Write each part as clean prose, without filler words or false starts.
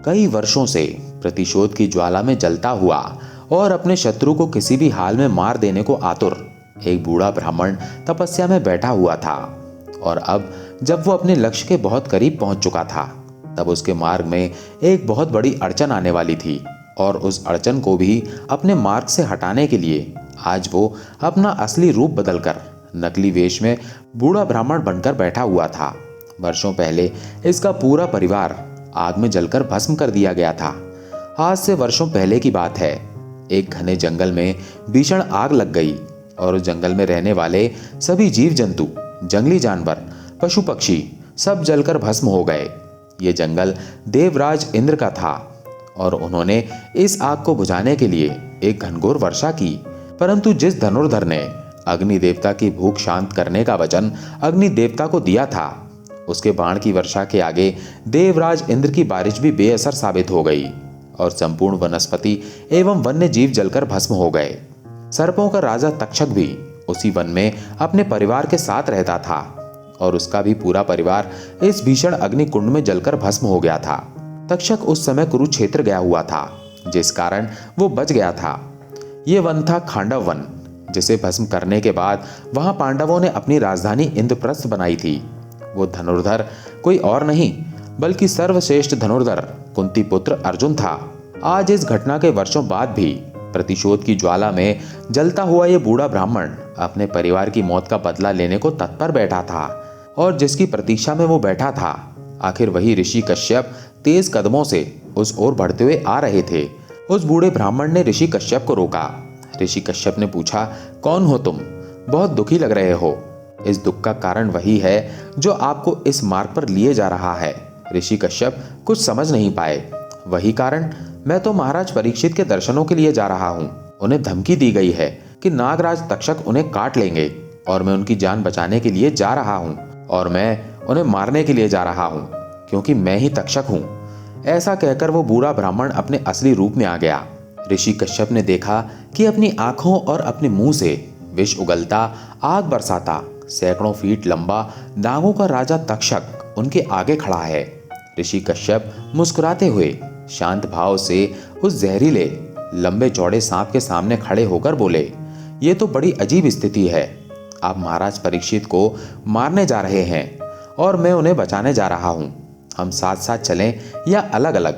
कई वर्षों से प्रतिशोध की ज्वाला में जलता हुआ और अपने शत्रु को किसी भी हाल में मार देने को आतुर एक बूढ़ा ब्राह्मण तपस्या में बैठा हुआ था। और अब जब वो अपने लक्ष्य के बहुत करीब पहुंच चुका था, तब उसके मार्ग में एक बहुत बड़ी अड़चन आने वाली थी। और उस अड़चन को भी अपने मार्ग से हटाने के लिए आज वो अपना असली रूप बदलकर नकली वेश में बूढ़ा ब्राह्मण बनकर बैठा हुआ था। वर्षों पहले इसका पूरा परिवार आग में जलकर भस्म कर दिया गया था। आज से वर्षों पहले की बात है। एक घने जंगल में भीषण आग लग गई और उस जंगल में रहने वाले सभी जीव जंतु, जंगली जानवर, पशु पक्षी सब जलकर भस्म हो गए। ये जंगल देवराज इंद्र का था और उन्होंने इस आग को बुझाने के लिए एक घनघोर वर्षा की। परंतु जिस धनुर्धर ने अग्नि देवता की भूख शांत करने का वचन अग्नि देवता को दिया था, उसके बाण की वर्षा के आगे देवराज इंद्र की बारिश भी बेअसर साबित हो गई और संपूर्ण वनस्पति एवं वन्य जीव जलकर भस्म हो गए। सर्पों का राजा तक्षक भी उसी वन में अपने परिवार के साथ रहता था और उसका भी पूरा परिवार इस भीषण अग्नि कुंड में जलकर भस्म हो गया था। तक्षक उस समय कुरुक्षेत्र गया हुआ था, जिस कारण वो बच गया था। ये वन था खांडव वन, जिसे भस्म करने के बाद वहां पांडवों ने अपनी राजधानी इंद्रप्रस्थ बनाई थी। वो धनुर्धर कोई और नहीं बल्कि सर्वश्रेष्ठ धनुर्धर कुंती पुत्र अर्जुन था। आज इस घटना के वर्षों बाद भी प्रतिशोध की ज्वाला में जलता हुआ ये बूढ़ा ब्राह्मण अपने परिवार की मौत का बदला लेने को तत्पर बैठा था। और जिसकी प्रतीक्षा में वो बैठा था, आखिर वही ऋषि कश्यप तेज कदमों से उस ओर बढ़ते हुए आ रहे थे। उस बूढ़े ब्राह्मण ने ऋषि कश्यप को रोका। ऋषि कश्यप ने पूछा, कौन हो तुम? बहुत दुखी लग रहे हो। इस दुख का कारण वही है जो आपको इस मार्ग पर लिए जा रहा है। ऋषि कश्यप कुछ समझ नहीं पाए। वही कारण? मैं तो महाराज परीक्षित के दर्शनों के लिए जा रहा हूँ। उन्हें धमकी दी गई है कि नागराज तक्षक उन्हें काट लेंगे और मैं उनकी जान बचाने के लिए जा रहा हूँ और मैं उन्हें मारने के लिए जा रहा हूँ, क्योंकि मैं ही तक्षक हूँ। ऐसा कहकर वो बूढ़ा ब्राह्मण अपने असली रूप में आ गया। ऋषि कश्यप ने देखा कि अपनी आंखों और अपने मुंह से विष उगलता, आग बरसाता, सैकड़ों फीट लंबा नागों का राजा तक्षक उनके आगे खड़ा है। ऋषि कश्यप मुस्कुराते हुए शांत भाव से उस जहरीले लंबे चौड़े सांप के सामने खड़े होकर बोले, ये तो बड़ी अजीब स्थिति है। आप महाराज परीक्षित को मारने जा रहे हैं और मैं उन्हें बचाने जा रहा हूं। हम साथ साथ चलें या अलग अलग?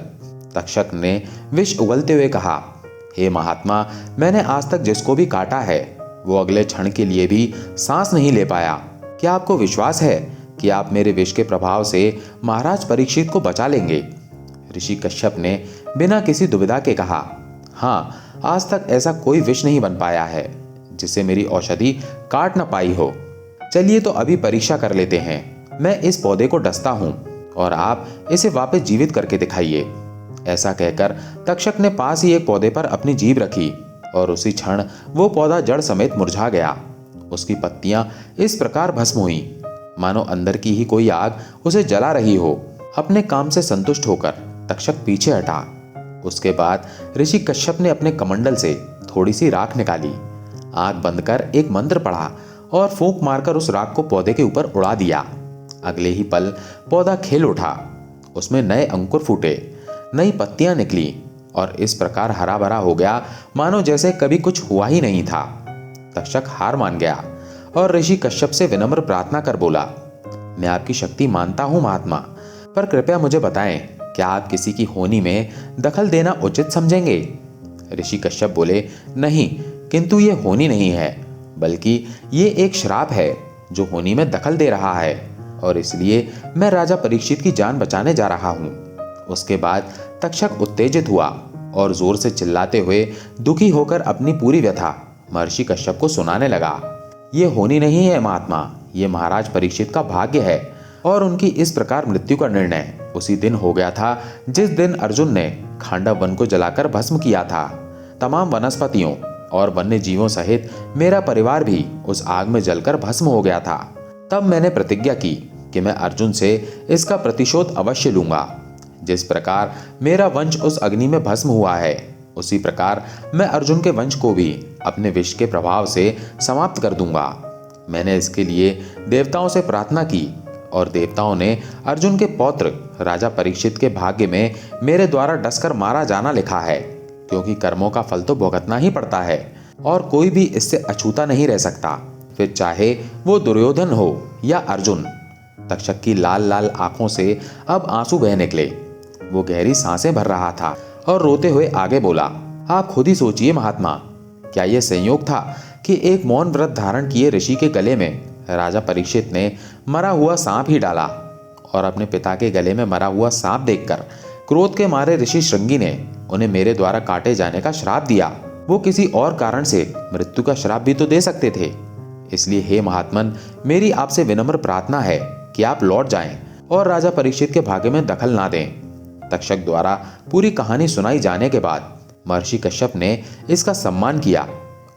तक्षक ने विष उगलते हुए कहा, हे महात्मा, मैंने आज तक जिसको भी काटा है वो अगले क्षण के लिए भी सांस नहीं ले पाया। क्या आपको विश्वास है कि आप मेरे विष के प्रभाव से महाराज परीक्षित को बचा लेंगे? ऋषि कश्यप ने बिना किसी दुविधा के कहा, हाँ, आज तक ऐसा कोई विष नहीं बन पाया है जिसे मेरी औषधि काट न पाई हो। चलिए तो अभी परीक्षा कर लेते हैं। मैं इस पौधे को डसता हूं और आप इसे वापस जीवित करके दिखाइए। ऐसा कहकर तक्षक ने पास ही एक पौधे पर अपनी जीभ रखी और उसी क्षण वो पौधा जड़ समेत मुरझा गया। उसकी पत्तियां इस प्रकार भस्म हुई मानो अंदर की ही कोई आग उसे जला रही हो। अपने काम से संतुष्ट होकर तक्षक पीछे हटा। उसके बाद ऋषि कश्यप ने अपने कमंडल से थोड़ी सी राख निकाली, आंख बंद कर एक मंत्र पढ़ा और फूंक मारकर उस राख को पौधे के ऊपर उड़ा दिया। अगले ही पल पौधा खिल उठा, उसमें नए अंकुर फूटे, नई पत्तियां निकली और इस प्रकार हरा भरा हो गया मानो जैसे कभी कुछ हुआ ही नहीं था। तक्षक हार मान गया और ऋषि कश्यप से विनम्र प्रार्थना कर बोला, मैं आपकी शक्ति मानता हूं महात्मा, पर कृपया मुझे बताएं, क्या आप किसी की होनी में दखल देना उचित समझेंगे? ऋषि कश्यप बोले, नहीं, किंतु ये होनी नहीं है, बल्कि ये एक श्राप है जो होनी में दखल दे रहा है और इसलिए मैं राजा परीक्षित की जान बचाने जा रहा हूं। उसके बाद तक्षक उत्तेजित हुआ और जोर से चिल्लाते हुए दुखी होकर अपनी पूरी व्यथा महर्षि कश्यप को सुनाने लगा। ये होनी नहीं है महात्मा, ये महाराज परीक्षित का भाग्य है और उनकी इस प्रकार मृत्यु का निर्णय उसी दिन हो गया था जिस दिन अर्जुन ने खांडव वन को जलाकर भस्म किया था। तमाम वनस्पतियों और वन्य जीवों सहित मेरा परिवार भी उस आग में जलकर भस्म हो गया था। तब मैंने प्रतिज्ञा की कि मैं अर्जुन से इसका प्रतिशोध अवश्य लूंगा। जिस प्रकार मेरा वंश उस अग्नि में भस्म हुआ है, उसी प्रकार मैं अर्जुन के वंश को भी अपने विष के प्रभाव से समाप्त कर दूंगा। मैंने इसके लिए देवताओं से प्रार्थना की और देवताओं ने अर्जुन के पौत्र राजा परीक्षित के भाग्य में मेरे द्वारा डसकर मारा जाना लिखा है, क्योंकि कर्मों का फल तो भुगतना ही पड़ता है और कोई भी इससे अछूता नहीं रह सकता, फिर चाहे वो दुर्योधन हो या अर्जुन। तक्षक की लाल लाल आंखों से अब आंसू बह निकले। वो गहरी सांसें भर रहा था और रोते हुए आगे बोला, आप खुद ही सोचिए महात्मा, क्या यह संयोग था कि एक मौन व्रत धारण किए ऋषि के गले में राजा परीक्षित ने मरा हुआ सांप ही डाला, और अपने पिता के गले में मरा हुआ सांप देखकर क्रोध के मारे ऋषि श्रृंगी ने उन्हें मेरे द्वारा काटे जाने का श्राप दिया। वो किसी और कारण से मृत्यु का श्राप भी तो दे सकते थे। इसलिए हे महात्मन, मेरी आपसे विनम्र प्रार्थना है कि आप लौट जाएं और राजा परीक्षित के भाग्य में दखल ना दें। तक्षक द्वारा पूरी कहानी सुनाई जाने के बाद महर्षि कश्यप ने इसका सम्मान किया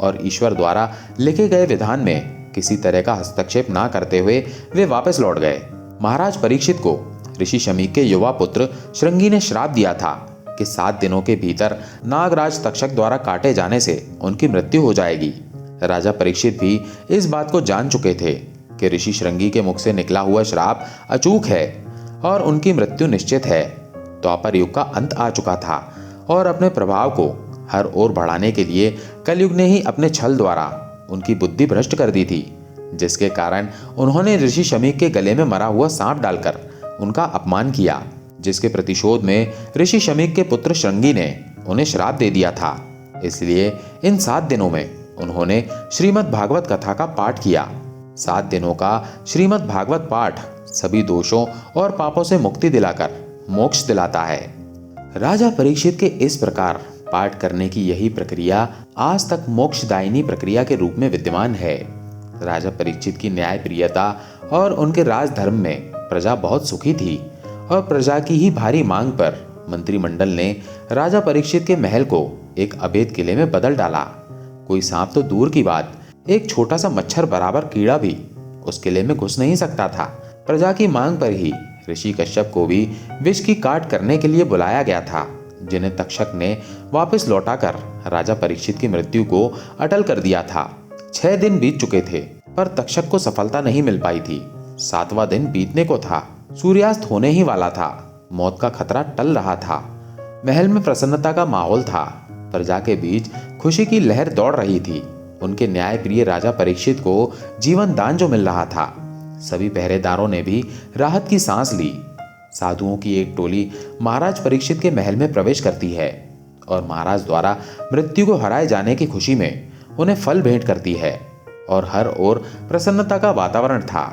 और ईश्वर द्वारा लिखे गए विधान में किसी तरह का हस्तक्षेप ना करते हुए वे वापस लौट गए। महाराज परीक्षित को ऋषि शमी के युवा पुत्र श्रृंगी ने श्राप दिया था कि 7 दिनों के भीतर नागराज तक्षक द्वारा काटे जाने से उनकी मृत्यु हो जाएगी। राजा परीक्षित भी इस बात को जान चुके थे कि ऋषि श्रृंगी के मुख से निकला हुआ श्राप अचूक है और उनकी मृत्यु निश्चित है। द्वापर युग का अंत आ चुका था और अपने प्रभाव को हर ओर बढ़ाने के लिए कलयुग ने ही अपने छल द्वारा उनकी बुद्धि भ्रष्ट कर दी थी, जिसके कारण उन्होंने ऋषि शमीक के गले में मरा हुआ सांप डालकर उनका अपमान किया, जिसके प्रतिशोध में ऋषि शमीक के पुत्र श्रृंगी ने उन्हें श्राप दे दिया था। इसलिए इन 7 दिनों में उन्होंने श्रीमद् भागवत कथा का पाठ किया। 7 दिनों का श्रीमद् भागवत पाठ सभी दोषों और पापों से मुक्ति दिलाकर मोक्ष दिलाता है। राजा परीक्षित के इस प्रकार पाठ करने की यही प्रक्रिया आज तक मोक्षदायिनी प्रक्रिया के रूप में विद्यमान है। राजा परीक्षित की न्यायप्रियता और उनके राजधर्म में प्रजा बहुत सुखी थी और प्रजा की ही भारी मांग पर मंत्रिमंडल ने राजा परीक्षित के महल को एक अभेद किले में बदल डाला। कोई सांप तो दूर की बात, एक छोटा सा मच्छर बराबर कीड़ा भी उस किले में घुस नहीं सकता था। प्रजा की मांग पर ही ऋषि कश्यप को भी विष की काट करने के लिए बुलाया गया था, जिन्हें तक्षक ने वापस लौटाकर राजा परीक्षित की मृत्यु को अटल कर दिया था। 6 दिन बीत चुके थे पर तक्षक को सफलता नहीं मिल पाई थी। 7वां दिन बीतने को था, सूर्यास्त होने ही वाला था, मौत का खतरा टल रहा था। महल में प्रसन्नता का माहौल था, प्रजा के बीच खुशी की लहर दौड़ रही थी। उनके न्याय प्रिय राजा परीक्षित को जीवन दान जो मिल रहा था। सभी पहरेदारों ने भी राहत की सांस ली। साधुओं की एक टोली महाराज परीक्षित के महल में प्रवेश करती है और महाराज द्वारा मृत्यु को हराए जाने की खुशी में उन्हें फल भेंट करती है और हर ओर प्रसन्नता का वातावरण था।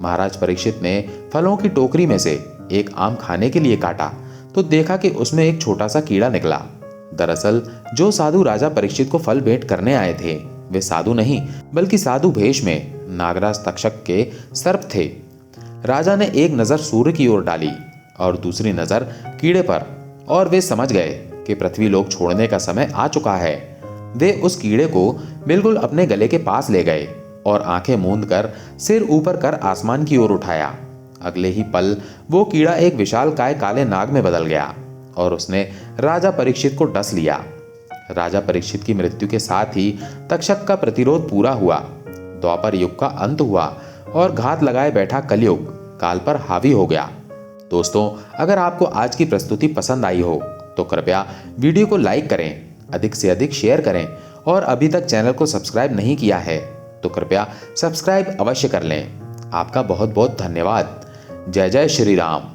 महाराज परीक्षित ने फलों की टोकरी में से एक आम खाने के लिए काटा तो देखा कि उसमें एक छोटा सा कीड़ा निकला। दरअसल जो साधु राजा परीक्षित को फल भेंट करने आए थे वे साधु नहीं बल्कि साधु भेष में नागराज तक्षक के सर्प थे। राजा ने एक नजर सूर्य की ओर डाली और दूसरी नजर कीड़े पर और वे समझ गए कि पृथ्वी लोक छोड़ने का समय आ चुका है। वे उस कीड़े को बिल्कुल अपने गले के पास ले गए और आंखें मूंद कर सिर ऊपर कर आसमान की ओर उठाया। अगले ही पल वो कीड़ा एक विशालकाय काले नाग में बदल गया और उसने राजा परीक्षित को डस लिया। राजा परीक्षित की मृत्यु के साथ ही तक्षक का प्रतिरोध पूरा हुआ। द्वापर युग का अंत हुआ और घात लगाए बैठा कलयुग काल पर हावी हो गया। दोस्तों, अगर आपको आज की प्रस्तुति पसंद आई हो तो कृपया वीडियो को लाइक करें, अधिक से अधिक शेयर करें और अभी तक चैनल को सब्सक्राइब नहीं किया है तो कृपया सब्सक्राइब अवश्य कर लें। आपका बहुत बहुत धन्यवाद। जय जय श्री राम।